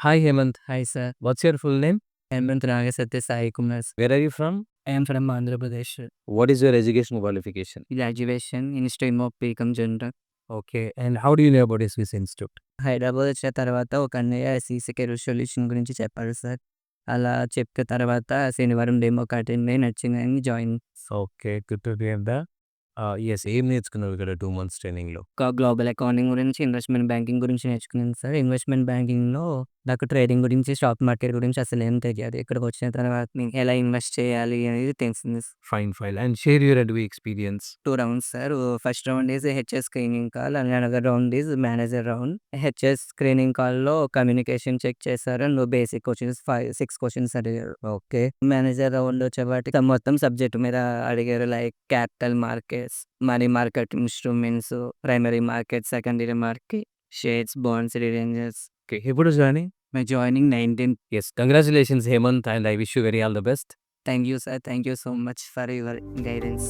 Hi Hemant, Hi, sir. what's your full name? Hemant Nagasatya Sai Kumar. Where are you from? I am from Andhra Pradesh. What is your education qualification? Graduation in stream of BCom General. Okay, and how do you know about SVC Institute? Hyderabad వచ్చిన తర్వాత ఒక అన్నయ్య CC solution గురించి చెప్పారు sir. అలా చెప్పిన తర్వాత శనివారం డెమోకి అటెండ్ అయ్యి నచ్చిందని join. Okay, good to hear that. Yes, ఏం నేర్చుకున్నారు ఇక్కడ 2 months training లో? ఒక గ్లోబల్ అకౌంటింగ్ గురించి, ఇన్వెస్ట్మెంట్ బ్యాంకింగ్ గురించి నేర్చుకున్నాను సార్. ఇన్వెస్ట్మెంట్ బ్యాంకింగ్‌లో నాకు ట్రేడింగ్ గురించి, స్టాక్ మార్కెట్ గురించి అసలేం తెలియదు. ఇక్కడికి వచ్చిన తర్వాత నేను ఎలా ఇన్వెస్ట్ చేయాలి అనేది తెలిసింది. Fine. And share your interview experience. 2 rounds sir. First round is HR screening call and another round is manager round. HR screening కాల్‌లో కమ్యూనికేషన్ చెక్ చేశారు అండ్ బేసిక్ క్వెషన్స్ 6 క్వెషన్స్ అడిగారు. Okay. మేనేజర్ రౌండ్ వచ్చేపాటికి మొత్తం subject మీద అడిగారు. Like capital markets, money market instruments, primary market, secondary market, shares, bonds, debentures. Okay, ఎప్పుడు joining? My joining 19th. Yes, congratulations Hemant and I wish you very all the best. Thank you sir. Thank you so much for your guidance.